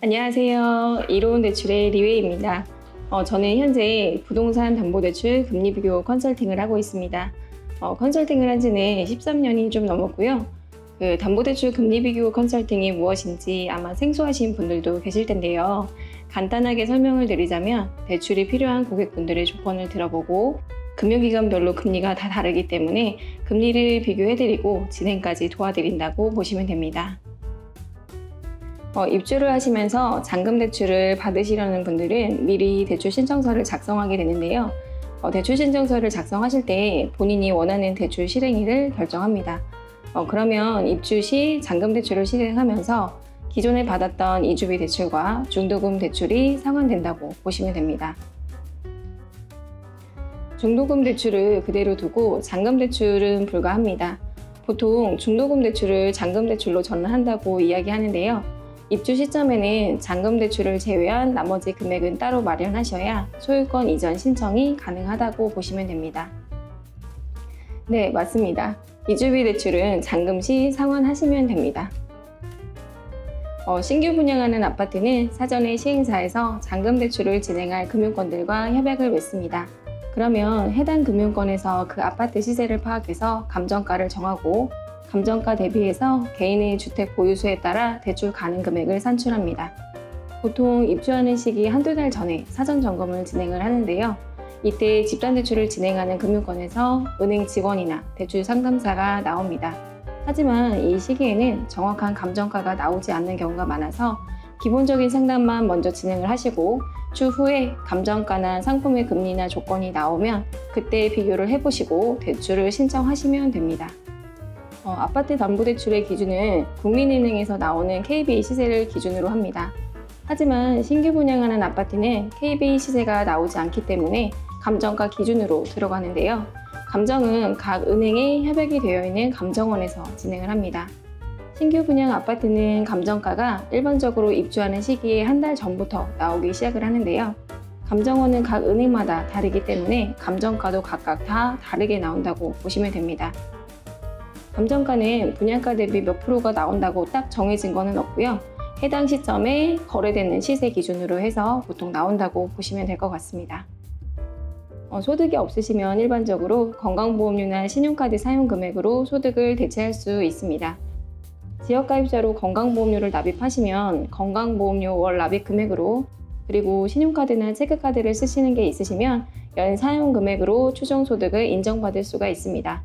안녕하세요. 이로운 대출의 리웨이입니다. 저는 현재 부동산 담보대출 금리 비교 컨설팅을 하고 있습니다. 컨설팅을 한 지는 13년이 좀 넘었고요. 담보대출 금리 비교 컨설팅이 무엇인지 아마 생소하신 분들도 계실 텐데요. 간단하게 설명을 드리자면 대출이 필요한 고객분들의 조건을 들어보고 금융기관별로 금리가 다 다르기 때문에 금리를 비교해드리고 진행까지 도와드린다고 보시면 됩니다. 입주를 하시면서 잔금 대출을 받으시려는 분들은 미리 대출 신청서를 작성하게 되는데요. 대출 신청서를 작성하실 때 본인이 원하는 대출 실행일을 결정합니다. 그러면 입주 시 잔금 대출을 실행하면서 기존에 받았던 이주비 대출과 중도금 대출이 상환된다고 보시면 됩니다. 중도금 대출을 그대로 두고 잔금 대출은 불가합니다. 보통 중도금 대출을 잔금 대출로 전환한다고 이야기하는데요. 입주 시점에는 잔금 대출을 제외한 나머지 금액은 따로 마련하셔야 소유권 이전 신청이 가능하다고 보시면 됩니다. 네, 맞습니다. 이주비 대출은 잔금 시 상환하시면 됩니다. 신규 분양하는 아파트는 사전에 시행사에서 잔금 대출을 진행할 금융권들과 협약을 맺습니다. 그러면 해당 금융권에서 그 아파트 시세를 파악해서 감정가를 정하고 감정가 대비해서 개인의 주택 보유수에 따라 대출 가능 금액을 산출합니다. 보통 입주하는 시기 한두 달 전에 사전 점검을 진행을 하는데요. 이때 집단대출을 진행하는 금융권에서 은행 직원이나 대출 상담사가 나옵니다. 하지만 이 시기에는 정확한 감정가가 나오지 않는 경우가 많아서 기본적인 상담만 먼저 진행을 하시고 추후에 감정가나 상품의 금리나 조건이 나오면 그때 비교를 해보시고 대출을 신청하시면 됩니다. 아파트 담보대출의 기준은 국민은행에서 나오는 KBA 시세를 기준으로 합니다. 하지만 신규 분양하는 아파트는 KBA 시세가 나오지 않기 때문에 감정가 기준으로 들어가는데요. 감정은 각 은행에 협약이 되어 있는 감정원에서 진행을 합니다. 신규 분양 아파트는 감정가가 일반적으로 입주하는 시기에 한 달 전부터 나오기 시작을 하는데요. 감정원은 각 은행마다 다르기 때문에 감정가도 각각 다 다르게 나온다고 보시면 됩니다. 감정가는 분양가 대비 몇 프로가 나온다고 딱 정해진 거는 없고요. 해당 시점에 거래되는 시세 기준으로 해서 보통 나온다고 보시면 될 것 같습니다. 소득이 없으시면 일반적으로 건강보험료나 신용카드 사용 금액으로 소득을 대체할 수 있습니다. 지역가입자로 건강보험료를 납입하시면 건강보험료 월 납입 금액으로, 그리고 신용카드나 체크카드를 쓰시는 게 있으시면 연 사용 금액으로 추정 소득을 인정받을 수가 있습니다.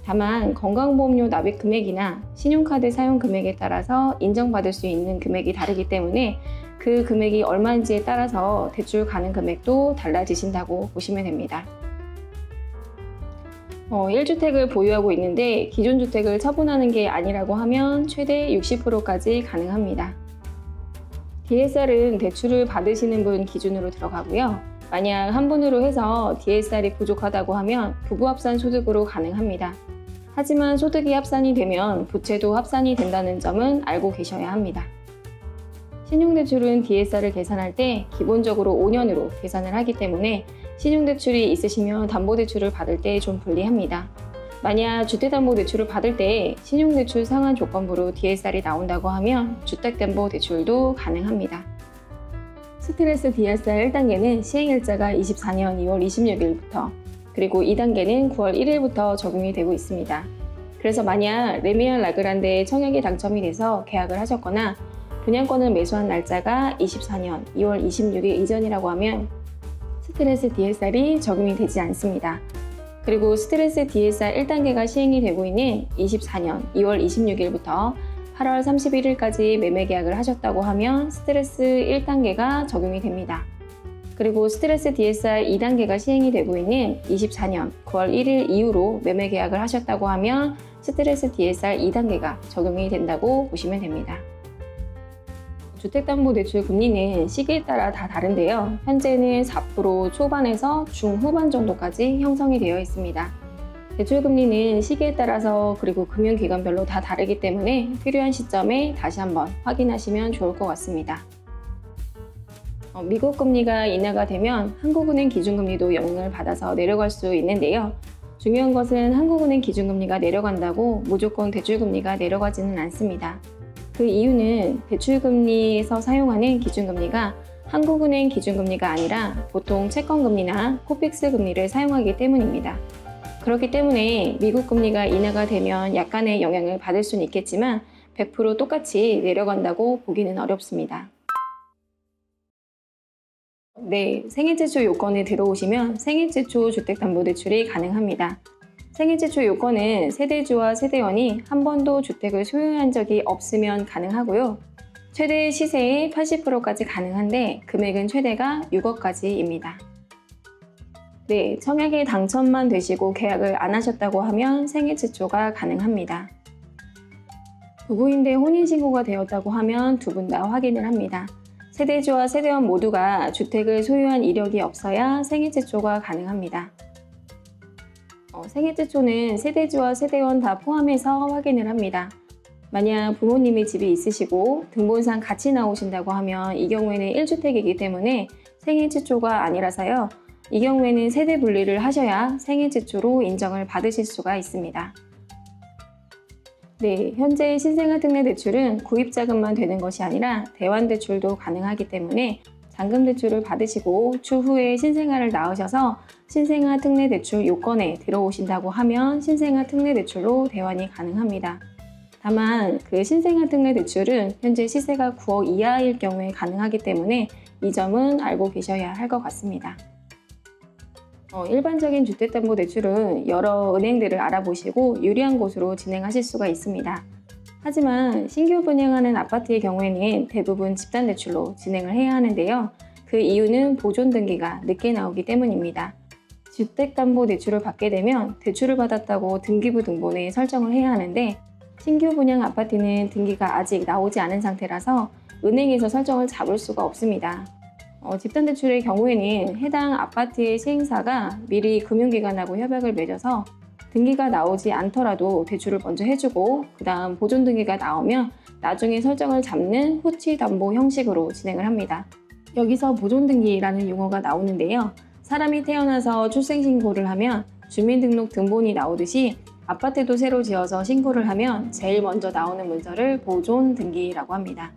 다만 건강보험료 납입 금액이나 신용카드 사용 금액에 따라서 인정받을 수 있는 금액이 다르기 때문에 그 금액이 얼마인지에 따라서 대출 가능 금액도 달라지신다고 보시면 됩니다. 1주택을 보유하고 있는데 기존 주택을 처분하는 게 아니라고 하면 최대 60%까지 가능합니다. DSR은 대출을 받으시는 분 기준으로 들어가고요. 만약 한 분으로 해서 DSR이 부족하다고 하면 부부합산 소득으로 가능합니다. 하지만 소득이 합산이 되면 부채도 합산이 된다는 점은 알고 계셔야 합니다. 신용대출은 DSR을 계산할 때 기본적으로 5년으로 계산을 하기 때문에 신용대출이 있으시면 담보대출을 받을 때 좀 불리합니다. 만약 주택담보대출을 받을 때 신용대출 상환 조건부로 DSR이 나온다고 하면 주택담보대출도 가능합니다. 스트레스 DSR 1단계는 시행일자가 24년 2월 26일부터 그리고 2단계는 9월 1일부터 적용이 되고 있습니다. 그래서 만약 레미안 라그란데 청약이 당첨이 돼서 계약을 하셨거나 분양권을 매수한 날짜가 24년 2월 26일 이전이라고 하면 스트레스 DSR이 적용이 되지 않습니다. 그리고 스트레스 DSR 1단계가 시행이 되고 있는 24년 2월 26일부터 8월 31일까지 매매 계약을 하셨다고 하면 스트레스 1단계가 적용이 됩니다. 그리고 스트레스 DSR 2단계가 시행이 되고 있는 24년 9월 1일 이후로 매매 계약을 하셨다고 하면 스트레스 DSR 2단계가 적용이 된다고 보시면 됩니다. 주택담보대출 금리는 시기에 따라 다 다른데요. 현재는 4% 초반에서 중후반 정도까지 형성이 되어 있습니다. 대출금리는 시기에 따라서 그리고 금융기관별로 다 다르기 때문에 필요한 시점에 다시 한번 확인하시면 좋을 것 같습니다. 미국 금리가 인하가 되면 한국은행 기준금리도 영향을 받아서 내려갈 수 있는데요. 중요한 것은 한국은행 기준금리가 내려간다고 무조건 대출금리가 내려가지는 않습니다. 그 이유는 대출금리에서 사용하는 기준금리가 한국은행 기준금리가 아니라 보통 채권금리나 코픽스 금리를 사용하기 때문입니다. 그렇기 때문에 미국 금리가 인하가 되면 약간의 영향을 받을 수는 있겠지만 100% 똑같이 내려간다고 보기는 어렵습니다. 네, 생애최초 요건에 들어오시면 생애최초 주택담보대출이 가능합니다. 생애최초 요건은 세대주와 세대원이 한 번도 주택을 소유한 적이 없으면 가능하고요. 최대 시세의 80%까지 가능한데 금액은 최대가 6억까지입니다. 네, 청약에 당첨만 되시고 계약을 안 하셨다고 하면 생애최초가 가능합니다. 부부인데 혼인신고가 되었다고 하면 두 분 다 확인을 합니다. 세대주와 세대원 모두가 주택을 소유한 이력이 없어야 생애최초가 가능합니다. 생애최초는 세대주와 세대원 다 포함해서 확인을 합니다. 만약 부모님의 집이 있으시고 등본상 같이 나오신다고 하면 이 경우에는 1주택이기 때문에 생애최초가 아니라서요. 이 경우에는 세대 분리를 하셔야 생애최초로 인정을 받으실 수가 있습니다. 네, 현재 신생아 특례 대출은 구입자금만 되는 것이 아니라 대환 대출도 가능하기 때문에 잔금 대출을 받으시고 추후에 신생아를 낳으셔서 신생아 특례 대출 요건에 들어오신다고 하면 신생아 특례 대출로 대환이 가능합니다. 다만 그 신생아 특례 대출은 현재 시세가 9억 이하일 경우에 가능하기 때문에 이 점은 알고 계셔야 할 것 같습니다. 일반적인 주택담보대출은 여러 은행들을 알아보시고 유리한 곳으로 진행하실 수가 있습니다. 하지만 신규 분양하는 아파트의 경우에는 대부분 집단대출로 진행을 해야 하는데요. 그 이유는 보존 등기가 늦게 나오기 때문입니다. 주택담보대출을 받게 되면 대출을 받았다고 등기부 등본에 설정을 해야 하는데 신규 분양 아파트는 등기가 아직 나오지 않은 상태라서 은행에서 설정을 잡을 수가 없습니다. 집단대출의 경우에는 해당 아파트의 시행사가 미리 금융기관하고 협약을 맺어서 등기가 나오지 않더라도 대출을 먼저 해주고 그 다음 보존 등기가 나오면 나중에 설정을 잡는 후치담보 형식으로 진행을 합니다. 여기서 보존 등기라는 용어가 나오는데요. 사람이 태어나서 출생신고를 하면 주민등록 등본이 나오듯이 아파트도 새로 지어서 신고를 하면 제일 먼저 나오는 문서를 보존 등기라고 합니다.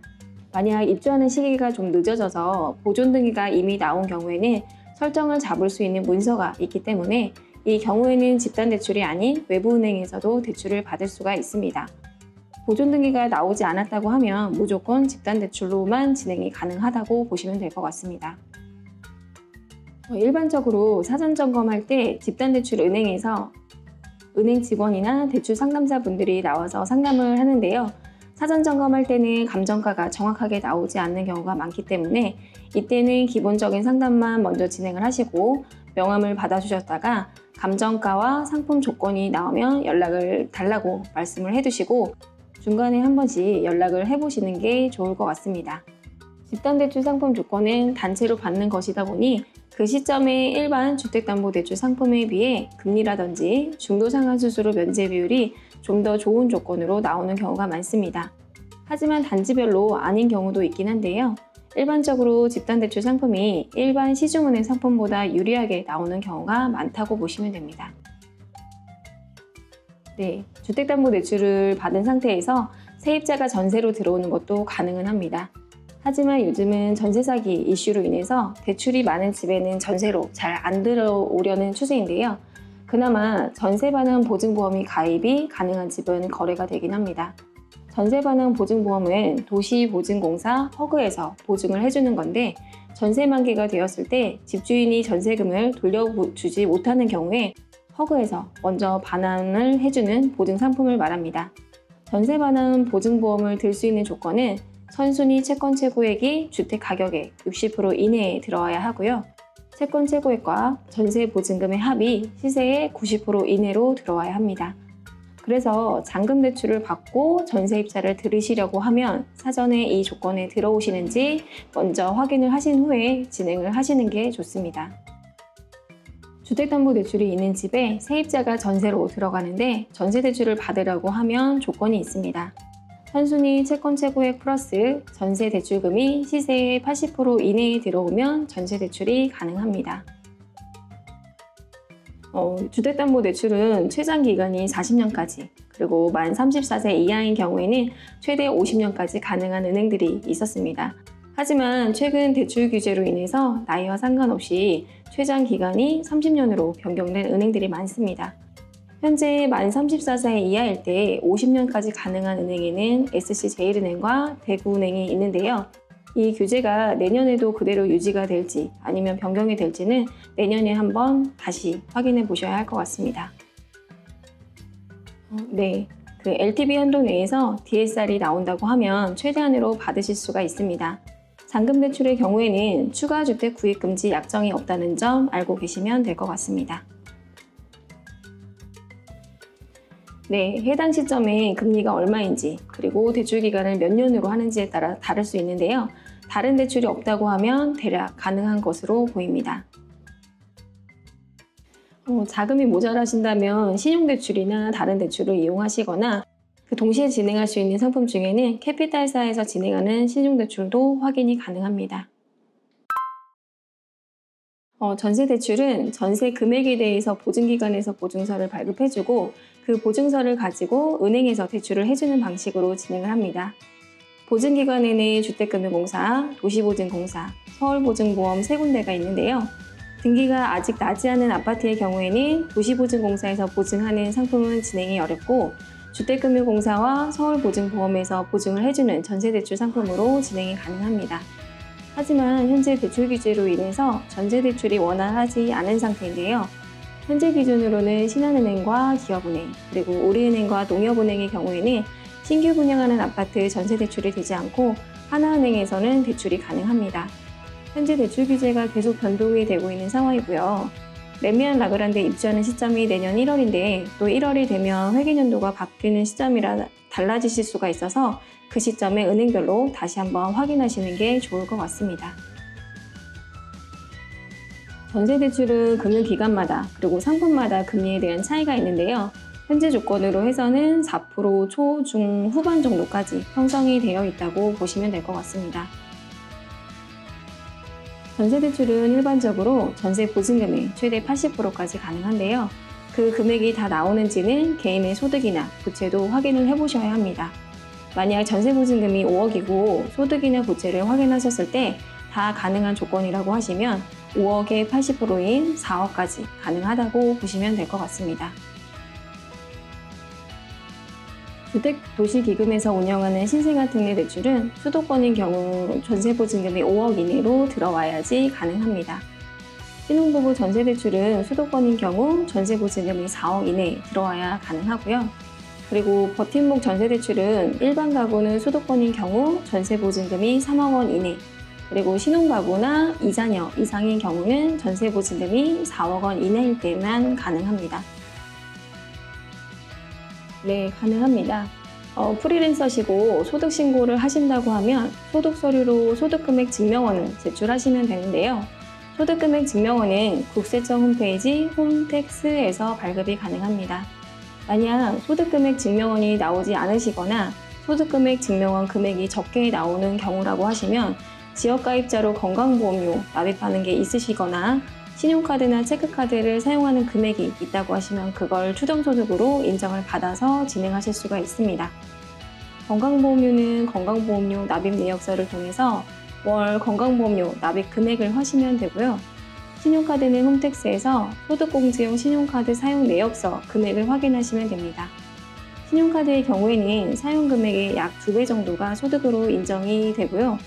만약 입주하는 시기가 좀 늦어져서 보존 등기가 이미 나온 경우에는 설정을 잡을 수 있는 문서가 있기 때문에 이 경우에는 집단대출이 아닌 외부은행에서도 대출을 받을 수가 있습니다. 보존 등기가 나오지 않았다고 하면 무조건 집단대출로만 진행이 가능하다고 보시면 될 것 같습니다. 일반적으로 사전 점검할 때 집단대출 은행에서 은행 직원이나 대출 상담사분들이 나와서 상담을 하는데요. 사전 점검할 때는 감정가가 정확하게 나오지 않는 경우가 많기 때문에 이때는 기본적인 상담만 먼저 진행을 하시고 명함을 받아주셨다가 감정가와 상품 조건이 나오면 연락을 달라고 말씀을 해두시고 중간에 한 번씩 연락을 해보시는 게 좋을 것 같습니다. 집단대출 상품 조건은 단체로 받는 것이다 보니 그 시점에 일반 주택담보대출 상품에 비해 금리라든지 중도상환수수료 면제 비율이 좀 더 좋은 조건으로 나오는 경우가 많습니다. 하지만 단지별로 아닌 경우도 있긴 한데요. 일반적으로 집단대출 상품이 일반 시중은행 상품보다 유리하게 나오는 경우가 많다고 보시면 됩니다. 네, 주택담보대출을 받은 상태에서 세입자가 전세로 들어오는 것도 가능은 합니다. 하지만 요즘은 전세 사기 이슈로 인해서 대출이 많은 집에는 전세로 잘 안 들어오려는 추세인데요. 그나마 전세 반환 보증보험이 가입이 가능한 집은 거래가 되긴 합니다. 전세 반환 보증보험은 도시보증공사 허그에서 보증을 해주는 건데 전세 만기가 되었을 때 집주인이 전세금을 돌려주지 못하는 경우에 허그에서 먼저 반환을 해주는 보증 상품을 말합니다. 전세 반환 보증보험을 들 수 있는 조건은 선순위 채권 최고액이 주택 가격의 60% 이내에 들어와야 하고요. 채권 최고액과 전세 보증금의 합이 시세의 90% 이내로 들어와야 합니다. 그래서 잔금 대출을 받고 전세 입자를 들으시려고 하면 사전에 이 조건에 들어오시는지 먼저 확인을 하신 후에 진행을 하시는 게 좋습니다. 주택담보대출이 있는 집에 세입자가 전세로 들어가는데 전세 대출을 받으려고 하면 조건이 있습니다. 선순위 채권 최고액 플러스 전세 대출금이 시세의 80% 이내에 들어오면 전세 대출이 가능합니다. 주택담보대출은 최장 기간이 40년까지 그리고 만 34세 이하인 경우에는 최대 50년까지 가능한 은행들이 있었습니다. 하지만 최근 대출 규제로 인해서 나이와 상관없이 최장 기간이 30년으로 변경된 은행들이 많습니다. 현재 만 34세 이하일 때 50년까지 가능한 은행에는 SC제일은행과 대구은행이 있는데요. 이 규제가 내년에도 그대로 유지가 될지 아니면 변경이 될지는 내년에 한번 다시 확인해 보셔야 할 것 같습니다. 네, 그 LTV 한도 내에서 DSR이 나온다고 하면 최대한으로 받으실 수가 있습니다. 잔금 대출의 경우에는 추가 주택 구입 금지 약정이 없다는 점 알고 계시면 될 것 같습니다. 네, 해당 시점에 금리가 얼마인지 그리고 대출 기간을 몇 년으로 하는지에 따라 다를 수 있는데요. 다른 대출이 없다고 하면 대략 가능한 것으로 보입니다. 자금이 모자라신다면 신용대출이나 다른 대출을 이용하시거나 동시에 진행할 수 있는 상품 중에는 캐피탈사에서 진행하는 신용대출도 확인이 가능합니다. 전세대출은 전세 금액에 대해서 보증기관에서 보증서를 발급해주고 그 보증서를 가지고 은행에서 대출을 해주는 방식으로 진행을 합니다. 보증기관에는 주택금융공사, 도시보증공사, 서울보증보험 세 군데가 있는데요. 등기가 아직 나지 않은 아파트의 경우에는 도시보증공사에서 보증하는 상품은 진행이 어렵고 주택금융공사와 서울보증보험에서 보증을 해주는 전세대출 상품으로 진행이 가능합니다. 하지만 현재 대출 규제로 인해서 전세대출이 원활하지 않은 상태인데요. 현재 기준으로는 신한은행과 기업은행, 그리고 우리은행과 농협은행의 경우에는 신규 분양하는 아파트 전세대출이 되지 않고 하나은행에서는 대출이 가능합니다. 현재 대출 규제가 계속 변동이 되고 있는 상황이고요. 레미안 라그란드에 입주하는 시점이 내년 1월인데 또 1월이 되면 회계연도가 바뀌는 시점이라 달라지실 수가 있어서 그 시점에 은행별로 다시 한번 확인하시는 게 좋을 것 같습니다. 전세대출은 금융기관마다 그리고 상품마다 금리에 대한 차이가 있는데요. 현재 조건으로 해서는 4% 초, 중, 후반 정도까지 형성이 되어 있다고 보시면 될 것 같습니다. 전세대출은 일반적으로 전세 보증금의 최대 80%까지 가능한데요. 그 금액이 다 나오는지는 개인의 소득이나 부채도 확인을 해보셔야 합니다. 만약 전세 보증금이 5억이고 소득이나 부채를 확인하셨을 때 다 가능한 조건이라고 하시면 5억의 80%인 4억까지 가능하다고 보시면 될 것 같습니다. 주택도시기금에서 운영하는 신생아특례 대출은 수도권인 경우 전세보증금이 5억 이내로 들어와야지 가능합니다. 신혼부부 전세대출은 수도권인 경우 전세보증금이 4억 이내에 들어와야 가능하고요. 그리고 버팀목 전세대출은 일반 가구는 수도권인 경우 전세보증금이 3억 원 이내, 그리고 신혼가구나 2자녀 이상인 경우는 전세보증금이 4억 원 이내일 때만 가능합니다. 네, 가능합니다. 프리랜서시고 소득신고를 하신다고 하면 소득서류로 소득금액 증명원을 제출하시면 되는데요. 소득금액 증명원은 국세청 홈페이지 홈택스에서 발급이 가능합니다. 만약 소득금액 증명원이 나오지 않으시거나 소득금액 증명원 금액이 적게 나오는 경우라고 하시면 지역가입자로 건강보험료 납입하는 게 있으시거나 신용카드나 체크카드를 사용하는 금액이 있다고 하시면 그걸 추정소득으로 인정을 받아서 진행하실 수가 있습니다. 건강보험료는 건강보험료 납입 내역서를 통해서 월 건강보험료 납입 금액을 하시면 되고요. 신용카드는 홈택스에서 소득공제용 신용카드 사용 내역서 금액을 확인하시면 됩니다. 신용카드의 경우에는 사용금액의 약 2배 정도가 소득으로 인정이 되고요.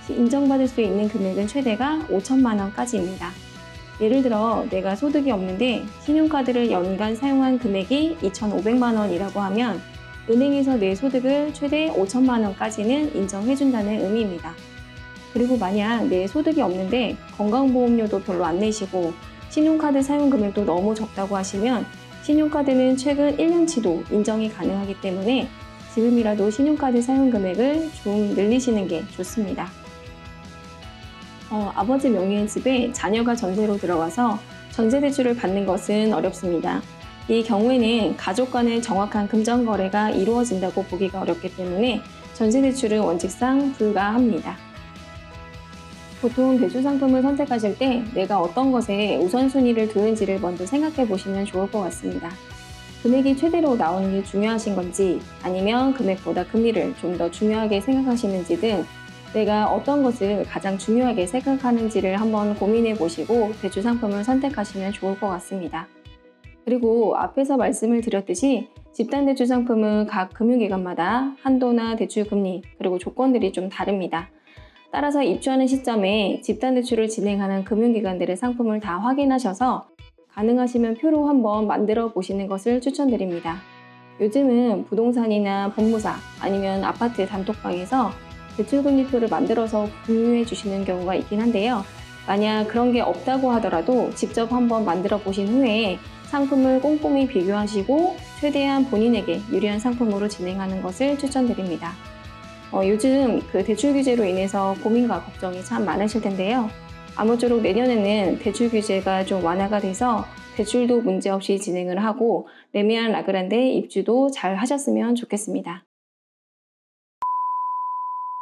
인정받을 수 있는 금액은 최대가 5천만 원까지입니다. 예를 들어 내가 소득이 없는데 신용카드를 연간 사용한 금액이 2,500만 원이라고 하면 은행에서 내 소득을 최대 5천만 원까지는 인정해준다는 의미입니다. 그리고 만약 내 소득이 없는데 건강보험료도 별로 안 내시고 신용카드 사용 금액도 너무 적다고 하시면 신용카드는 최근 1년치도 인정이 가능하기 때문에 지금이라도 신용카드 사용 금액을 좀 늘리시는 게 좋습니다. 아버지 명의의 집에 자녀가 전세로 들어가서 전세대출을 받는 것은 어렵습니다. 이 경우에는 가족 간의 정확한 금전거래가 이루어진다고 보기가 어렵기 때문에 전세대출은 원칙상 불가합니다. 보통 대출 상품을 선택하실 때 내가 어떤 것에 우선순위를 두는지를 먼저 생각해 보시면 좋을 것 같습니다. 금액이 최대로 나오는 게 중요하신 건지 아니면 금액보다 금리를 좀 더 중요하게 생각하시는지 등 내가 어떤 것을 가장 중요하게 생각하는지를 한번 고민해 보시고 대출 상품을 선택하시면 좋을 것 같습니다. 그리고 앞에서 말씀을 드렸듯이 집단대출 상품은 각 금융기관마다 한도나 대출 금리 그리고 조건들이 좀 다릅니다. 따라서 입주하는 시점에 집단대출을 진행하는 금융기관들의 상품을 다 확인하셔서 가능하시면 표로 한번 만들어 보시는 것을 추천드립니다. 요즘은 부동산이나 법무사 아니면 아파트 단톡방에서 대출금리표를 만들어서 공유해 주시는 경우가 있긴 한데요. 만약 그런 게 없다고 하더라도 직접 한번 만들어 보신 후에 상품을 꼼꼼히 비교하시고 최대한 본인에게 유리한 상품으로 진행하는 것을 추천드립니다. 요즘 그 대출 규제로 인해서 고민과 걱정이 참 많으실 텐데요. 아무쪼록 내년에는 대출 규제가 좀 완화가 돼서 대출도 문제없이 진행을 하고 레미안 라그란데 입주도 잘 하셨으면 좋겠습니다.